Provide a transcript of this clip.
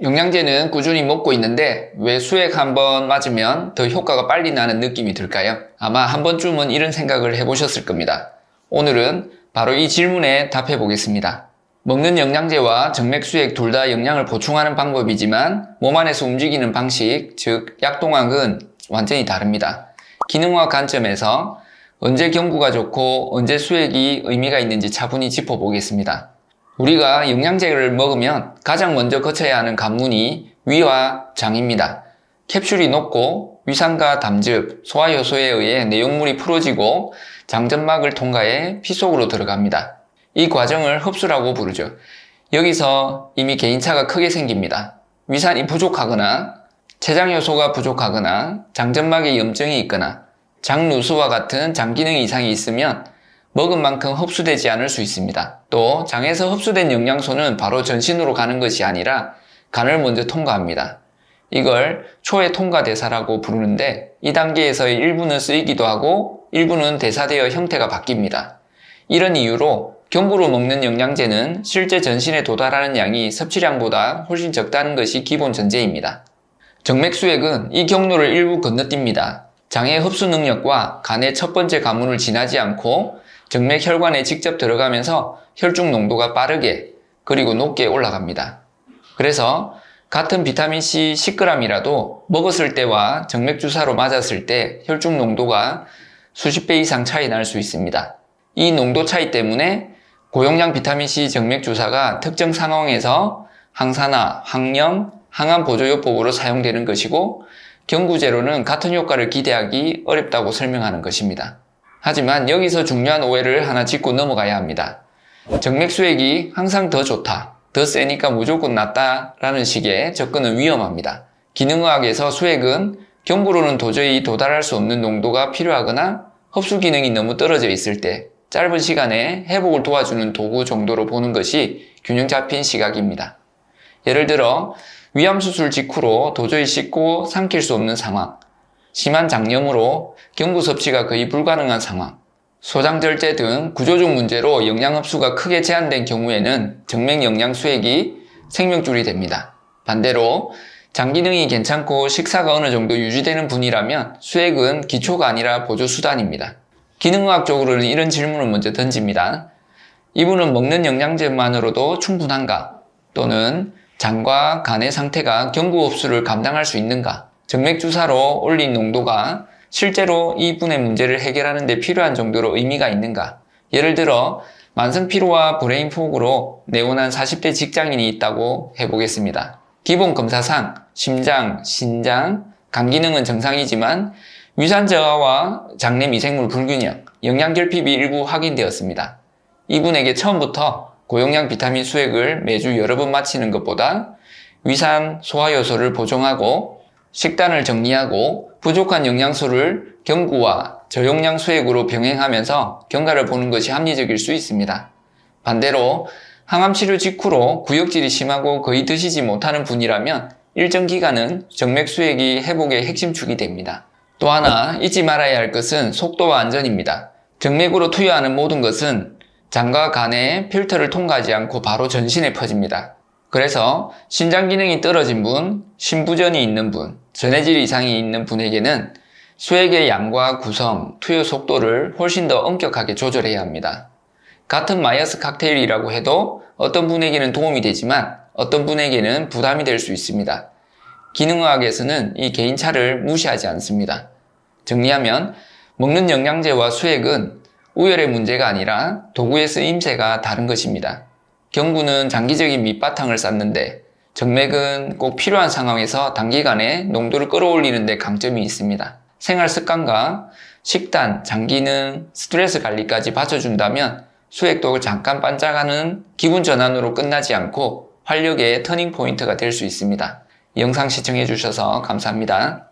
영양제는 꾸준히 먹고 있는데 왜 수액 한번 맞으면 더 효과가 빨리 나는 느낌이 들까요? 아마 한 번쯤은 이런 생각을 해보셨을 겁니다. 오늘은 바로 이 질문에 답해 보겠습니다. 먹는 영양제와 정맥수액 둘 다 영양을 보충하는 방법이지만 몸 안에서 움직이는 방식, 즉 약동학은 완전히 다릅니다. 기능학 관점에서 언제 경구가 좋고 언제 수액이 의미가 있는지 차분히 짚어보겠습니다. 우리가 영양제를 먹으면 가장 먼저 거쳐야 하는 관문이 위와 장입니다. 캡슐이 녹고 위산과 담즙, 소화효소에 의해 내용물이 풀어지고 장점막을 통과해 피 속으로 들어갑니다. 이 과정을 흡수라고 부르죠. 여기서 이미 개인차가 크게 생깁니다. 위산이 부족하거나 췌장효소가 부족하거나 장점막에 염증이 있거나 장누수와 같은 장기능 이상이 있으면 먹은 만큼 흡수되지 않을 수 있습니다. 또 장에서 흡수된 영양소는 바로 전신으로 가는 것이 아니라 간을 먼저 통과합니다. 이걸 초회 통과 대사라고 부르는데 이 단계에서의 일부는 쓰이기도 하고 일부는 대사되어 형태가 바뀝니다. 이런 이유로 경구로 먹는 영양제는 실제 전신에 도달하는 양이 섭취량보다 훨씬 적다는 것이 기본 전제입니다. 정맥수액은 이 경로를 일부 건너뜁니다. 장의 흡수 능력과 간의 첫 번째 관문을 지나지 않고 정맥혈관에 직접 들어가면서 혈중 농도가 빠르게 그리고 높게 올라갑니다. 그래서 같은 비타민C 10g이라도 먹었을 때와 정맥주사로 맞았을 때 혈중 농도가 수십 배 이상 차이 날 수 있습니다. 이 농도 차이 때문에 고용량 비타민C 정맥주사가 특정 상황에서 항산화, 항염, 항암 보조요법으로 사용되는 것이고 경구제로는 같은 효과를 기대하기 어렵다고 설명하는 것입니다. 하지만 여기서 중요한 오해를 하나 짚고 넘어가야 합니다. 정맥수액이 항상 더 좋다, 더 세니까 무조건 낫다 라는 식의 접근은 위험합니다. 기능의학에서 수액은 경구로는 도저히 도달할 수 없는 농도가 필요하거나 흡수 기능이 너무 떨어져 있을 때 짧은 시간에 회복을 도와주는 도구 정도로 보는 것이 균형 잡힌 시각입니다. 예를 들어 위암 수술 직후로 도저히 씻고 삼킬 수 없는 상황, 심한 장염으로 경구 섭취가 거의 불가능한 상황, 소장절제 등 구조적 문제로 영양 흡수가 크게 제한된 경우에는 정맥 영양 수액이 생명줄이 됩니다. 반대로 장 기능이 괜찮고 식사가 어느 정도 유지되는 분이라면 수액은 기초가 아니라 보조 수단입니다. 기능의학적으로는 이런 질문을 먼저 던집니다. 이분은 먹는 영양제만으로도 충분한가? 또는 장과 간의 상태가 경구 흡수를 감당할 수 있는가? 정맥주사로 올린 농도가 실제로 이분의 문제를 해결하는 데 필요한 정도로 의미가 있는가? 예를 들어 만성피로와 브레인포그로 내원한 40대 직장인이 있다고 해보겠습니다. 기본 검사상 심장, 신장, 간 기능은 정상이지만 위산 저하와 장내 미생물 불균형, 영양결핍이 일부 확인되었습니다. 이분에게 처음부터 고용량 비타민 수액을 매주 여러 번 마치는 것보다 위산, 소화효소를 보정하고 식단을 정리하고 부족한 영양소를 경구와 저용량 수액으로 병행하면서 경과를 보는 것이 합리적일 수 있습니다. 반대로 항암치료 직후로 구역질이 심하고 거의 드시지 못하는 분이라면 일정 기간은 정맥수액이 회복의 핵심축이 됩니다. 또 하나 잊지 말아야 할 것은 속도와 안전입니다. 정맥으로 투여하는 모든 것은 장과 간의 필터를 통과하지 않고 바로 전신에 퍼집니다. 그래서 신장 기능이 떨어진 분, 심부전이 있는 분, 전해질 이상이 있는 분에게는 수액의 양과 구성, 투여 속도를 훨씬 더 엄격하게 조절해야 합니다. 같은 마이어스 칵테일이라고 해도 어떤 분에게는 도움이 되지만 어떤 분에게는 부담이 될 수 있습니다. 기능의학에서는 이 개인차를 무시하지 않습니다. 정리하면 먹는 영양제와 수액은 우열의 문제가 아니라 도구의 쓰임새가 다른 것입니다. 경구는 장기적인 밑바탕을 쌓는데 정맥은 꼭 필요한 상황에서 단기간에 농도를 끌어올리는 데 강점이 있습니다. 생활 습관과 식단, 장기능, 스트레스 관리까지 받쳐준다면 수액도 잠깐 반짝하는 기분 전환으로 끝나지 않고 활력의 터닝 포인트가 될 수 있습니다. 이 영상 시청해주셔서 감사합니다.